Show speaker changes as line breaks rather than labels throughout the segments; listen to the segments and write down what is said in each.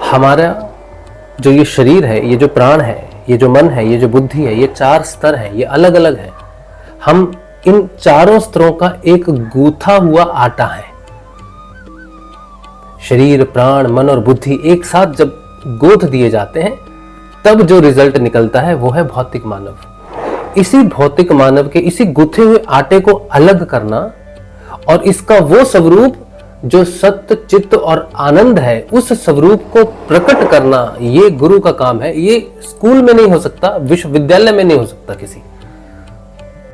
हमारा जो ये शरीर है, ये जो प्राण है, ये जो मन है, ये जो बुद्धि है, ये 4 स्तर है, ये अलग अलग है। हम इन चारों स्तरों का एक गूथा हुआ आटा है। शरीर, प्राण, मन और बुद्धि एक साथ जब गोथ दिए जाते हैं तब जो रिजल्ट निकलता है वो है भौतिक मानव। इसी भौतिक मानव के इसी गुथे हुए आटे को अलग करना और इसका वो स्वरूप जो सत्य, चित्त और आनंद है, उस स्वरूप को प्रकट करना, ये गुरु का काम है। ये स्कूल में नहीं हो सकता, विश्वविद्यालय में नहीं हो सकता। किसी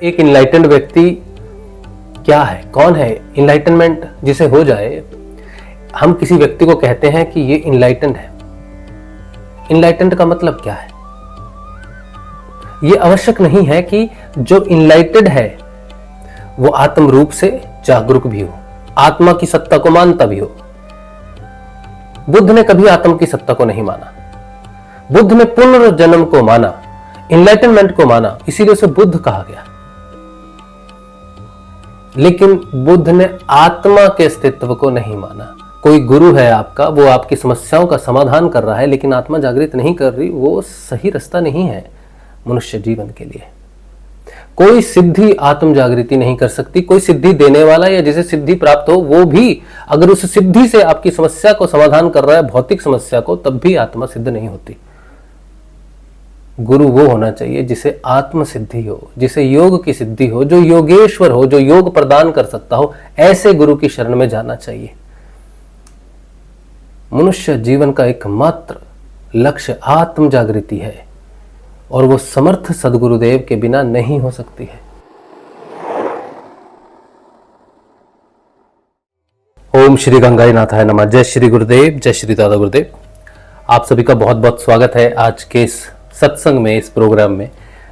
एक इनलाइटेंड व्यक्ति क्या है, कौन है? इनलाइटनमेंट जिसे हो जाए, हम किसी व्यक्ति को कहते हैं कि ये इनलाइटेंड है। इनलाइटेंड का मतलब क्या है? ये आवश्यक नहीं है कि जो इनलाइटेड है वो आत्म रूप से जागरूक भी हो, आत्मा की सत्ता को मानता भी हो। बुद्ध ने कभी आत्मा की सत्ता को नहीं माना। बुद्ध ने पुनर्जन्म को माना, इनलाइटनमेंट को माना, इसीलिए उसे बुद्ध कहा गया। लेकिन बुद्ध ने आत्मा के अस्तित्व को नहीं माना। कोई गुरु है आपका, वो आपकी समस्याओं का समाधान कर रहा है, लेकिन आत्मा जागृत नहीं कर रही, वो सही रास्ता नहीं है मनुष्य जीवन के लिए। कोई सिद्धि आत्म जागृति नहीं कर सकती। कोई सिद्धि देने वाला या जिसे सिद्धि प्राप्त हो वो भी अगर उस सिद्धि से आपकी समस्या को समाधान कर रहा है, भौतिक समस्या को, तब भी आत्मा सिद्ध नहीं होती। गुरु वो होना चाहिए जिसे आत्म सिद्धि हो, जिसे योग की सिद्धि हो, जो योगेश्वर हो, जो योग प्रदान कर सकता हो। ऐसे गुरु की शरण में जाना चाहिए। मनुष्य जीवन का एकमात्र लक्ष्य आत्म जागृति है और वो समर्थ सदगुरुदेव के बिना नहीं हो सकती है। ओम श्री गंगाई नाथाय नमः। जय श्री गुरुदेव, जय श्री दादा गुरुदेव। आप सभी का बहुत बहुत स्वागत है आज के इस सत्संग में, इस प्रोग्राम में।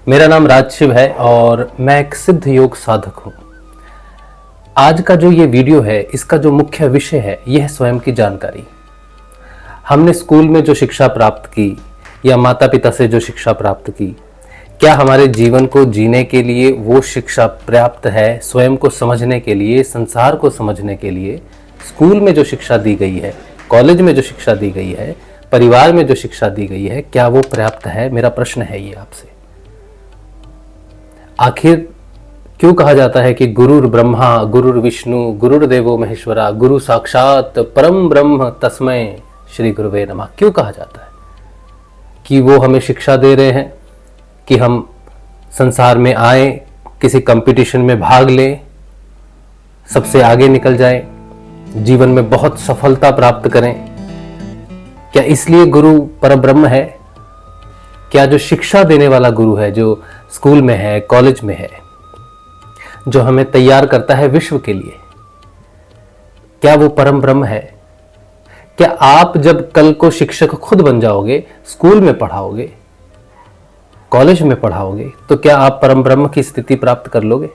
मेरा नाम राजशिव है और मैं एक सिद्ध योग साधक हूं। आज का जो ये वीडियो है, इसका जो मुख्य विषय है, यह है स्वयं की जानकारी। हमने स्कूल में जो शिक्षा प्राप्त की या माता पिता से जो शिक्षा प्राप्त की, क्या हमारे जीवन को जीने के लिए वो शिक्षा पर्याप्त है? स्वयं को समझने के लिए, संसार को समझने के लिए स्कूल में जो शिक्षा दी गई है, कॉलेज में जो शिक्षा दी गई है, परिवार में जो शिक्षा दी गई है, क्या वो पर्याप्त है? मेरा प्रश्न है ये आपसे। आखिर क्यों कहा जाता है कि गुरुर ब्रह्मा, गुरुर विष्णु, गुरुर्देवो महेश्वरा, गुरु साक्षात परम ब्रह्म तस्मै श्री गुरुवे नमः? क्यों कहा जाता है? कि वो हमें शिक्षा दे रहे हैं कि हम संसार में आए, किसी कंपटीशन में भाग लें, सबसे आगे निकल जाएं, जीवन में बहुत सफलता प्राप्त करें। क्या इसलिए गुरु परब्रह्म है? क्या जो शिक्षा देने वाला गुरु है, जो स्कूल में है, कॉलेज में है, जो हमें तैयार करता है विश्व के लिए, क्या वो परम ब्रह्म है? क्या आप जब कल को शिक्षक खुद बन जाओगे, स्कूल में पढ़ाओगे, कॉलेज में पढ़ाओगे, तो क्या आप परम ब्रह्म की स्थिति प्राप्त कर लोगे?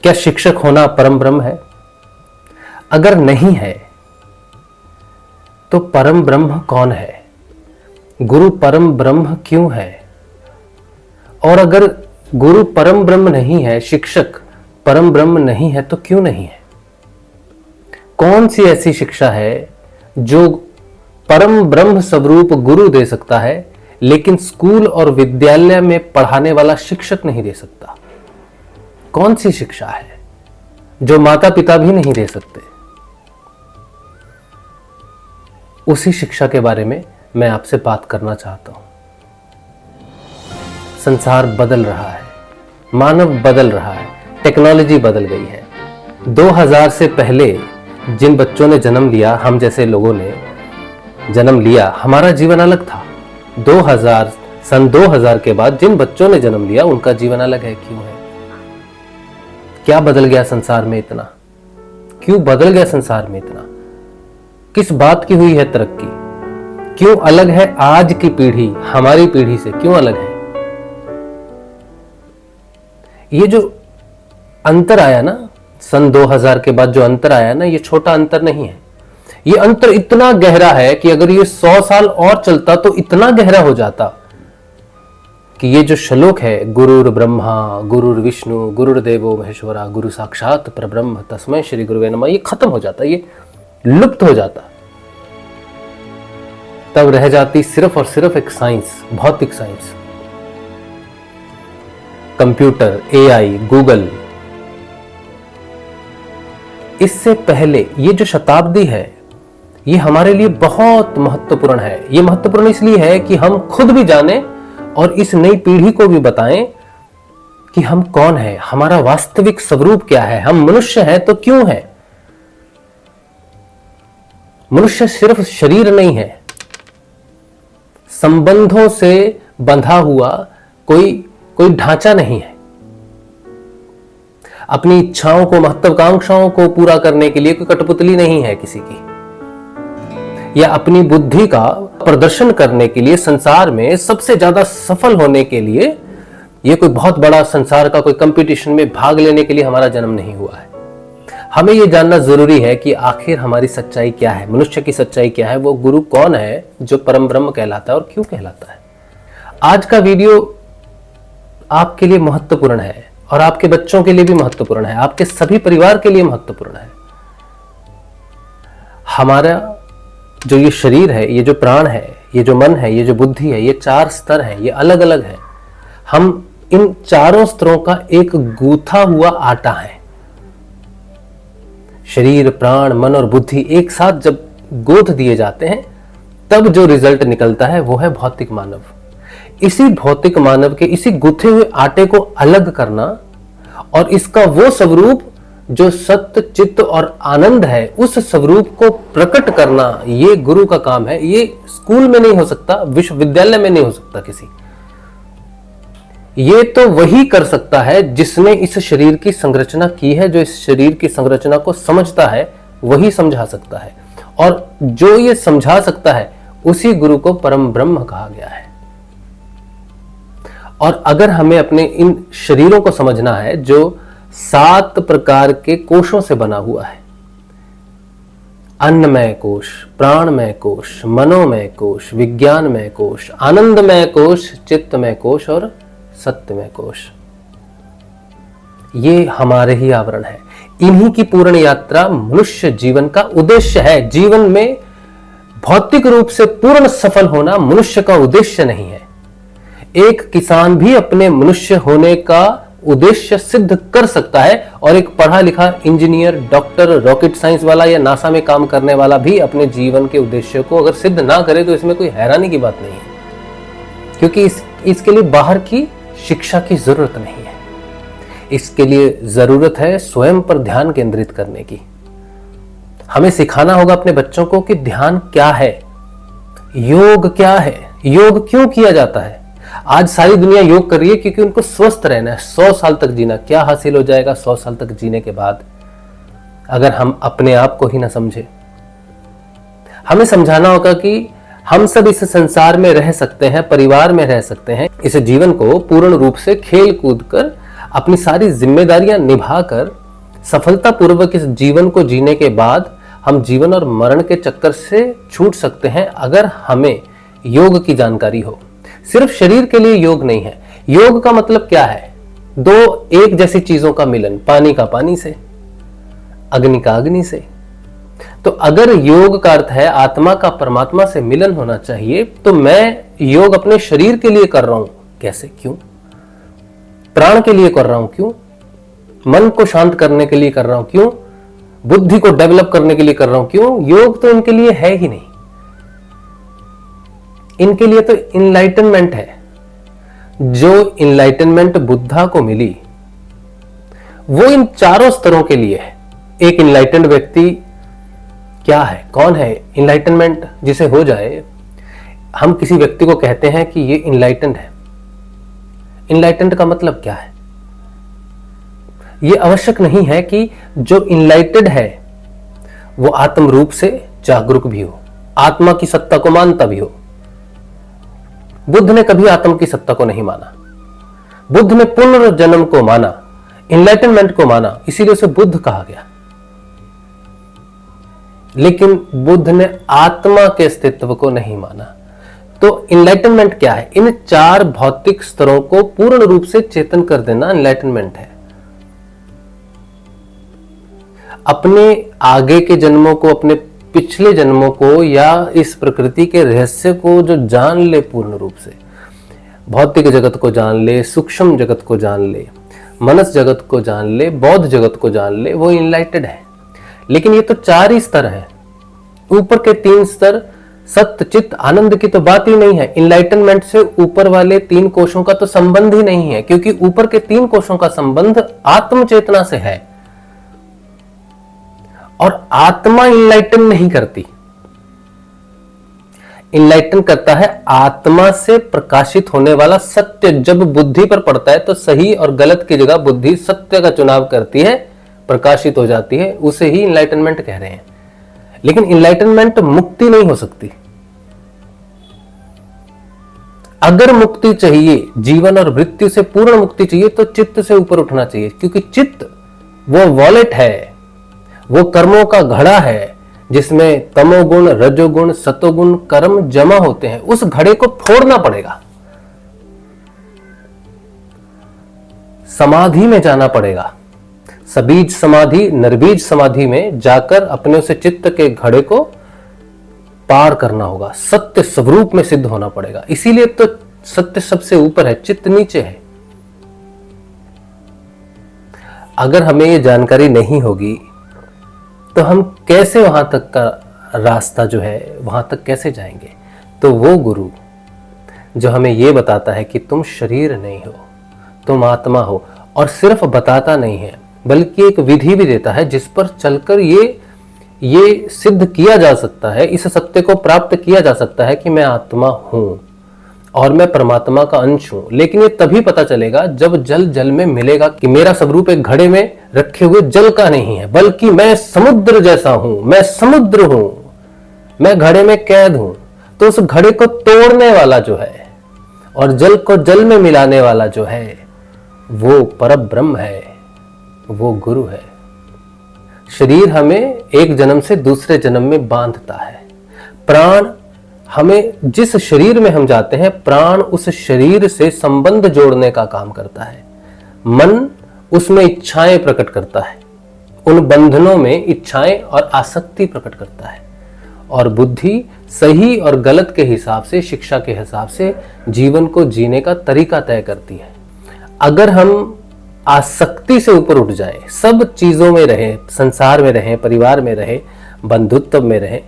क्या शिक्षक होना परम ब्रह्म है? अगर नहीं है तो परम ब्रह्म कौन है? गुरु परम ब्रह्म क्यों है? और अगर गुरु परम ब्रह्म नहीं है, शिक्षक परम ब्रह्म नहीं है, तो क्यों नहीं है? कौन सी ऐसी शिक्षा है जो परम ब्रह्म स्वरूप गुरु दे सकता है, लेकिन स्कूल और विद्यालय में पढ़ाने वाला शिक्षक नहीं दे सकता? कौन सी शिक्षा है जो माता पिता भी नहीं दे सकते? उसी शिक्षा के बारे में मैं आपसे बात करना चाहता हूं। संसार बदल रहा है, मानव बदल रहा है, टेक्नोलॉजी बदल गई है। 2000 से पहले जिन बच्चों ने जन्म लिया, हम जैसे लोगों ने जन्म लिया, हमारा जीवन अलग था। सन 2000 के बाद जिन बच्चों ने जन्म लिया, उनका जीवन अलग है। क्यों है? क्या बदल गया संसार में इतना? क्यों बदल गया संसार में इतना? किस बात की हुई है तरक्की? क्यों अलग है आज की पीढ़ी हमारी पीढ़ी से? क्यों अलग है? ये जो अंतर आया ना सन 2000 के बाद, जो अंतर आया ना, ये छोटा अंतर नहीं है। ये अंतर इतना गहरा है कि अगर ये 100 साल और चलता तो इतना गहरा हो जाता कि ये जो श्लोक है, गुरुर ब्रह्मा, गुरुर विष्णु, गुरुर्देवो महेश्वरा, गुरु साक्षात परब्रह्म तस्मै श्री गुरुवे नमः, ये खत्म हो जाता, ये लुप्त हो जाता। तब रह जाती सिर्फ और सिर्फ एक साइंस, भौतिक साइंस, कंप्यूटर, एआई, गूगल। इससे पहले ये जो शताब्दी है ये हमारे लिए बहुत महत्वपूर्ण है। ये महत्वपूर्ण इसलिए है कि हम खुद भी जानें और इस नई पीढ़ी को भी बताएं कि हम कौन हैं, हमारा वास्तविक स्वरूप क्या है, हम मनुष्य हैं तो क्यों हैं। मनुष्य सिर्फ शरीर नहीं है, संबंधों से बंधा हुआ कोई ढांचा नहीं है। अपनी इच्छाओं को, महत्वाकांक्षाओं को पूरा करने के लिए कोई कठपुतली नहीं है किसी की, या अपनी बुद्धि का प्रदर्शन करने के लिए, संसार में सबसे ज्यादा सफल होने के लिए, ये कोई बहुत बड़ा संसार का कोई कंपटीशन में भाग लेने के लिए हमारा जन्म नहीं हुआ है। हमें यह जानना जरूरी है कि आखिर हमारी सच्चाई क्या है, मनुष्य की सच्चाई क्या है, वो गुरु कौन है जो परम ब्रह्म कहलाता है और क्यों कहलाता है। आज का वीडियो आपके लिए महत्वपूर्ण है और आपके बच्चों के लिए भी महत्वपूर्ण है, आपके सभी परिवार के लिए महत्वपूर्ण है। हमारा जो ये शरीर है, ये जो प्राण है, ये जो मन है, ये जो बुद्धि है, ये 4 स्तर हैं, ये अलग अलग हैं। हम इन चारों स्तरों का एक गूथा हुआ आटा है। शरीर, प्राण, मन और बुद्धि एक साथ जब गोथ दिए जाते हैं तब जो रिजल्ट निकलता है वो है भौतिक मानव। इसी भौतिक मानव के इसी गुथे हुए आटे को अलग करना और इसका वो स्वरूप जो सत्य, चित्त और आनंद है, उस स्वरूप को प्रकट करना, ये गुरु का काम है। ये स्कूल में नहीं हो सकता, विश्वविद्यालय में नहीं हो सकता किसी। ये तो वही कर सकता है जिसने इस शरीर की संरचना की है, जो इस शरीर की संरचना को समझता है वही समझा सकता है, और जो ये समझा सकता है उसी गुरु को परम ब्रह्म कहा गया है। और अगर हमें अपने इन शरीरों को समझना है जो 7 प्रकार के कोशों से बना हुआ है, अन्नमय कोश, प्राणमय कोश, मनोमय कोश, विज्ञानमय कोश, आनंदमय कोश, चित्तमय कोश और सत्यमय कोश, ये हमारे ही आवरण है। इन्हीं की पूर्ण यात्रा मनुष्य जीवन का उद्देश्य है। जीवन में भौतिक रूप से पूर्ण सफल होना मनुष्य का उद्देश्य नहीं है। एक किसान भी अपने मनुष्य होने का उद्देश्य सिद्ध कर सकता है, और एक पढ़ा लिखा इंजीनियर, डॉक्टर, रॉकेट साइंस वाला या नासा में काम करने वाला भी अपने जीवन के उद्देश्य को अगर सिद्ध ना करे तो इसमें कोई हैरानी की बात नहीं है, क्योंकि इसके लिए बाहर की शिक्षा की जरूरत नहीं है। इसके लिए जरूरत है स्वयं पर ध्यान केंद्रित करने की। हमें सिखाना होगा अपने बच्चों को कि ध्यान क्या है, योग क्या है, योग क्यों किया जाता है। आज सारी दुनिया योग कर रही है क्योंकि उनको स्वस्थ रहना है, 100 साल तक जीना। क्या हासिल हो जाएगा 100 साल तक जीने के बाद अगर हम अपने आप को ही ना समझे। हमें समझाना होगा कि हम सब इस संसार में रह सकते हैं, परिवार में रह सकते हैं। इस जीवन को पूर्ण रूप से खेल कूद कर, अपनी सारी जिम्मेदारियां निभाकर सफलतापूर्वक इस जीवन को जीने के बाद हम जीवन और मरण के चक्कर से छूट सकते हैं अगर हमें योग की जानकारी हो। सिर्फ शरीर के लिए योग नहीं है। योग का मतलब क्या है? 2 एक जैसी चीजों का मिलन, पानी का पानी से, अग्नि का अग्नि से। तो अगर योग का अर्थ है आत्मा का परमात्मा से मिलन होना चाहिए, तो मैं योग अपने शरीर के लिए कर रहा हूं। कैसे, क्यों? प्राण के लिए कर रहा हूं, क्यों? मन को शांत करने के लिए कर रहा हूं, क्यों? बुद्धि को डेवलप करने के लिए कर रहा हूं, क्यों? योग तो इनके लिए है ही नहीं। इनके लिए तो इनलाइटनमेंट है। जो इनलाइटनमेंट बुद्धा को मिली वो इन चारों स्तरों के लिए है। एक इनलाइटेंड व्यक्ति क्या है, कौन है? इनलाइटनमेंट जिसे हो जाए, हम किसी व्यक्ति को कहते हैं कि ये इनलाइटेंड है। इनलाइटेंड का मतलब क्या है? ये आवश्यक नहीं है कि जो इनलाइटेड है वो आत्म रूप से जागरूक भी हो, आत्मा की सत्ता को मानता भी हो। बुद्ध ने कभी आत्मा की सत्ता को नहीं माना। बुद्ध ने पुनर्जन्म को माना, इनलाइटनमेंट को माना, इसीलिए उसे बुद्ध कहा गया। लेकिन बुद्ध ने आत्मा के अस्तित्व को नहीं माना। तो इनलाइटनमेंट क्या है? इन 4 भौतिक स्तरों को पूर्ण रूप से चेतन कर देना इनलाइटनमेंट है। अपने आगे के जन्मों को, अपने पिछले जन्मों को या इस प्रकृति के रहस्य को जो जान ले, पूर्ण रूप से भौतिक जगत को जान ले, सूक्ष्म जगत को जान ले, मनस जगत को जान ले, बौद्ध जगत को जान ले, वो इनलाइटेड है। लेकिन ये तो 4 ही स्तर है। ऊपर के 3 स्तर सत्य चित्त आनंद की तो बात ही नहीं है। इनलाइटनमेंट से ऊपर वाले 3 कोशों का तो संबंध ही नहीं है, क्योंकि ऊपर के 3 कोशों का संबंध आत्म चेतना से है और आत्मा इनलाइटन नहीं करती। इनलाइटन करता है आत्मा से प्रकाशित होने वाला सत्य। जब बुद्धि पर पड़ता है तो सही और गलत की जगह बुद्धि सत्य का चुनाव करती है, प्रकाशित हो जाती है, उसे ही इनलाइटनमेंट कह रहे हैं। लेकिन इनलाइटनमेंट मुक्ति नहीं हो सकती। अगर मुक्ति चाहिए, जीवन और मृत्यु से पूर्ण मुक्ति चाहिए, तो चित्त से ऊपर उठना चाहिए, क्योंकि चित्त वो वॉलेट है, वो कर्मों का घड़ा है जिसमें तमोगुण, रजोगुण, सतोगुण कर्म जमा होते हैं। उस घड़े को फोड़ना पड़ेगा, समाधि में जाना पड़ेगा। सबीज समाधि, निर्बीज समाधि में जाकर अपने उसे चित्त के घड़े को पार करना होगा, सत्य स्वरूप में सिद्ध होना पड़ेगा। इसीलिए तो सत्य सबसे ऊपर है, चित्त नीचे है। अगर हमें ये जानकारी नहीं होगी तो हम कैसे वहां तक का रास्ता जो है वहां तक कैसे जाएंगे? तो वो गुरु जो हमें ये बताता है कि तुम शरीर नहीं हो, तुम आत्मा हो, और सिर्फ बताता नहीं है बल्कि एक विधि भी देता है जिस पर चलकर ये सिद्ध किया जा सकता है, इस सत्य को प्राप्त किया जा सकता है कि मैं आत्मा हूं और मैं परमात्मा का अंश हूं। लेकिन ये तभी पता चलेगा जब जल जल में मिलेगा कि मेरा स्वरूप एक घड़े में रखे हुए जल का नहीं है, बल्कि मैं समुद्र जैसा हूं, मैं समुद्र हूं, मैं घड़े में कैद हूं। तो उस घड़े को तोड़ने वाला जो है और जल को जल में मिलाने वाला जो है वो परब्रह्म है, वो गुरु है। शरीर हमें एक जन्म से दूसरे जन्म में बांधता है। प्राण हमें, जिस शरीर में हम जाते हैं, प्राण उस शरीर से संबंध जोड़ने का काम करता है। मन उसमें इच्छाएं प्रकट करता है, उन बंधनों में इच्छाएं और आसक्ति प्रकट करता है, और बुद्धि सही और गलत के हिसाब से, शिक्षा के हिसाब से जीवन को जीने का तरीका तय करती है। अगर हम आसक्ति से ऊपर उठ जाएं, सब चीजों में रहें, संसार में रहें, परिवार में रहें, बंधुत्व में रहें,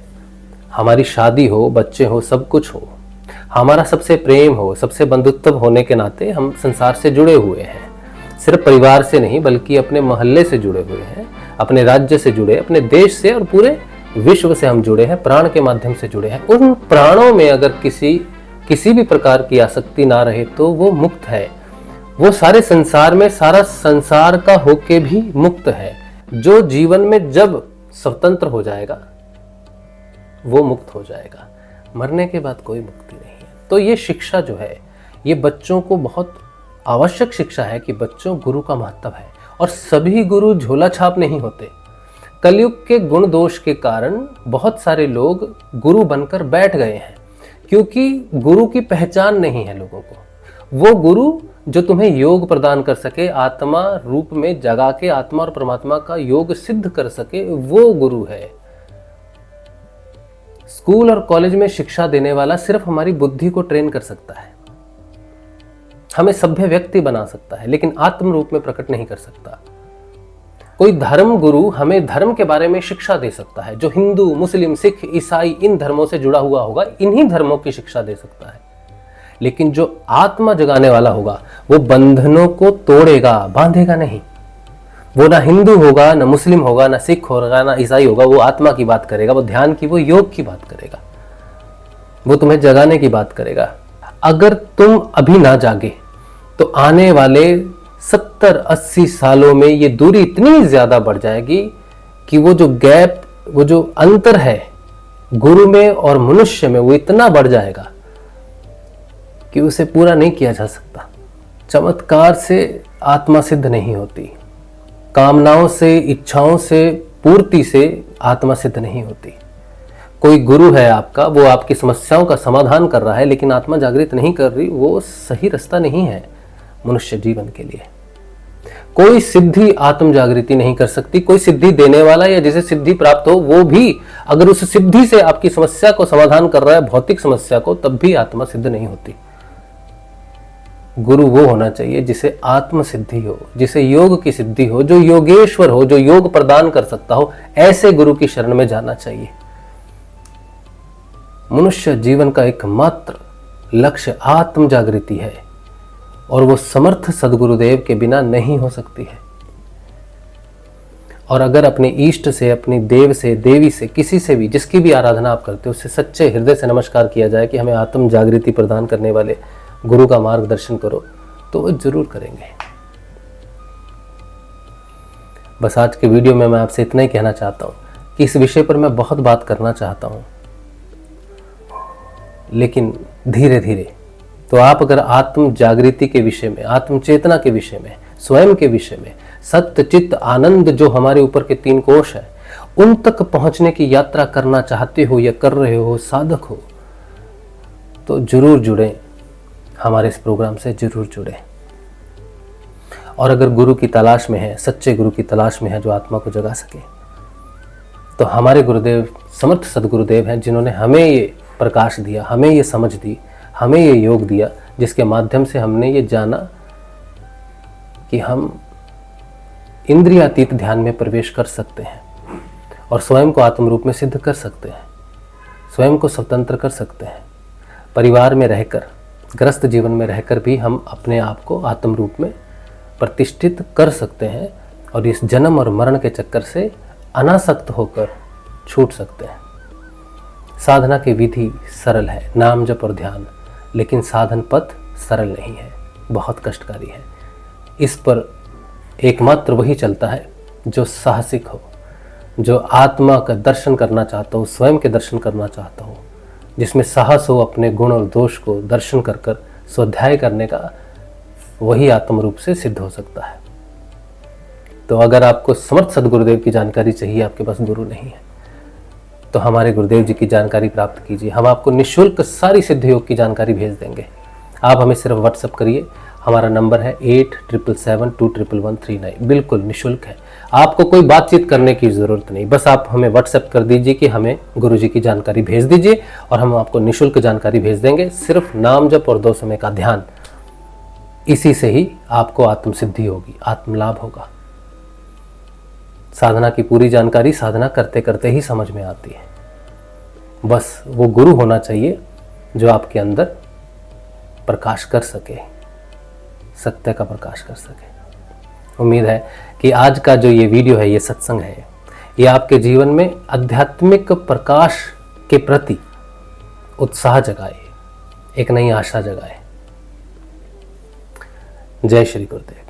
हमारी शादी हो, बच्चे हो, सब कुछ हो, हमारा सबसे प्रेम हो, सबसे बंधुत्व होने के नाते हम संसार से जुड़े हुए हैं। सिर्फ परिवार से नहीं बल्कि अपने मोहल्ले से जुड़े हुए हैं, अपने राज्य से जुड़े, अपने देश से और पूरे विश्व से हम जुड़े हैं, प्राण के माध्यम से जुड़े हैं। उन प्राणों में अगर किसी भी प्रकार की आसक्ति ना रहे तो वो मुक्त है। वो सारे संसार में सारा संसार का होके भी मुक्त है। जो जीवन में जब स्वतंत्र हो जाएगा वो मुक्त हो जाएगा, मरने के बाद कोई मुक्ति नहीं है। तो ये शिक्षा जो है ये बच्चों को बहुत आवश्यक शिक्षा है कि बच्चों, गुरु का महत्व है। और सभी गुरु झोला छाप नहीं होते। कलयुग के गुण दोष के कारण बहुत सारे लोग गुरु बनकर बैठ गए हैं, क्योंकि गुरु की पहचान नहीं है लोगों को। वो गुरु जो तुम्हें योग प्रदान कर सके, आत्मा रूप में जगा के आत्मा और परमात्मा का योग सिद्ध कर सके, वो गुरु है। स्कूल और कॉलेज में शिक्षा देने वाला सिर्फ हमारी बुद्धि को ट्रेन कर सकता है, हमें सभ्य व्यक्ति बना सकता है, लेकिन आत्म रूप में प्रकट नहीं कर सकता। कोई धर्म गुरु हमें धर्म के बारे में शिक्षा दे सकता है, जो हिंदू, मुस्लिम, सिख, ईसाई इन धर्मों से जुड़ा हुआ होगा, इन्हीं धर्मों की शिक्षा दे सकता है। लेकिन जो आत्मा जगाने वाला होगा वो बंधनों को तोड़ेगा, बांधेगा नहीं। वो ना हिंदू होगा, ना मुस्लिम होगा, ना सिख होगा, ना ईसाई होगा, वो आत्मा की बात करेगा, वो ध्यान की, वो योग की बात करेगा, वो तुम्हें जगाने की बात करेगा। अगर तुम अभी ना जागे तो आने वाले 70-80 सालों में ये दूरी इतनी ज्यादा बढ़ जाएगी कि वो जो गैप, वो जो अंतर है गुरु में और मनुष्य में, वो इतना बढ़ जाएगा कि उसे पूरा नहीं किया जा सकता। चमत्कार से आत्मा सिद्ध नहीं होती, कामनाओं से, इच्छाओं से, पूर्ति से आत्मा सिद्ध नहीं होती। कोई गुरु है आपका, वो आपकी समस्याओं का समाधान कर रहा है, लेकिन आत्मा जागृत नहीं कर रही, वो सही रास्ता नहीं है मनुष्य जीवन के लिए। कोई सिद्धि आत्म जागृति नहीं कर सकती। कोई सिद्धि देने वाला या जिसे सिद्धि प्राप्त हो वो भी अगर उस सिद्धि से आपकी समस्या को समाधान कर रहा है, भौतिक समस्या को, तब भी आत्मा सिद्ध नहीं होती। गुरु वो होना चाहिए जिसे आत्म सिद्धि हो, जिसे योग की सिद्धि हो, जो योगेश्वर हो, जो योग प्रदान कर सकता हो। ऐसे गुरु की शरण में जाना चाहिए। मनुष्य जीवन का एकमात्र लक्ष्य आत्म जागृति है और वो समर्थ सदगुरुदेव के बिना नहीं हो सकती है। और अगर अपने इष्ट से, अपनी देव से, देवी से, किसी से भी, जिसकी भी आराधना आप करते हो, उससे सच्चे हृदय से नमस्कार किया जाए कि हमें आत्म जागृति प्रदान करने वाले गुरु का मार्गदर्शन करो, तो वो जरूर करेंगे। बस आज के वीडियो में मैं आपसे इतना ही कहना चाहता हूं कि इस विषय पर मैं बहुत बात करना चाहता हूं, लेकिन धीरे धीरे। तो आप अगर आत्म जागृति के विषय में, आत्म चेतना के विषय में, स्वयं के विषय में, सत्य चित्त आनंद जो हमारे ऊपर के 3 कोश है, उन तक पहुंचने की यात्रा करना चाहते हो या कर रहे हो, साधक हो, तो जरूर जुड़ें, हमारे इस प्रोग्राम से जरूर जुड़ें। और अगर गुरु की तलाश में है, सच्चे गुरु की तलाश में है जो आत्मा को जगा सके, तो हमारे गुरुदेव समर्थ सदगुरुदेव हैं जिन्होंने हमें ये प्रकाश दिया, हमें ये समझ दी, हमें ये योग दिया, जिसके माध्यम से हमने ये जाना कि हम इंद्रियातीत ध्यान में प्रवेश कर सकते हैं और स्वयं को आत्म रूप में सिद्ध कर सकते हैं, स्वयं को स्वतंत्र कर सकते हैं। परिवार में रहकर, ग्रस्त जीवन में रहकर भी हम अपने आप को आत्म रूप में प्रतिष्ठित कर सकते हैं और इस जन्म और मरण के चक्कर से अनासक्त होकर छूट सकते हैं। साधना की विधि सरल है, नाम जप और ध्यान, लेकिन साधन पथ सरल नहीं है, बहुत कष्टकारी है। इस पर एकमात्र वही चलता है जो साहसिक हो, जो आत्मा का दर्शन करना चाहता हो, स्वयं के दर्शन करना चाहता हो, जिसमें साहस हो अपने गुण और दोष को दर्शन कर कर स्वाध्याय करने का, वही आत्म रूप से सिद्ध हो सकता है। तो अगर आपको समर्थ सदगुरुदेव की जानकारी चाहिए, आपके पास गुरु नहीं है, तो हमारे गुरुदेव जी की जानकारी प्राप्त कीजिए। हम आपको निःशुल्क सारी सिद्ध योग की जानकारी भेज देंगे। आप हमें सिर्फ व्हाट्सएप करिए। हमारा नंबर है 8777211139, बिल्कुल निःशुल्क है। आपको कोई बातचीत करने की ज़रूरत नहीं, बस आप हमें व्हाट्सएप कर दीजिए कि हमें गुरु जी की जानकारी भेज दीजिए और हम आपको निःशुल्क जानकारी भेज देंगे। सिर्फ नाम जप और 2 समय का ध्यान, इसी से ही आपको आत्म सिद्धि होगी, आत्म लाभ होगा। साधना की पूरी जानकारी साधना करते करते ही समझ में आती है। बस वो गुरु होना चाहिए जो आपके अंदर प्रकाश कर सके, सत्य का प्रकाश कर सके। उम्मीद है कि आज का जो ये वीडियो है, ये सत्संग है, ये आपके जीवन में आध्यात्मिक प्रकाश के प्रति उत्साह जगाए, एक नई आशा जगाए। जय श्री गुरुदेव।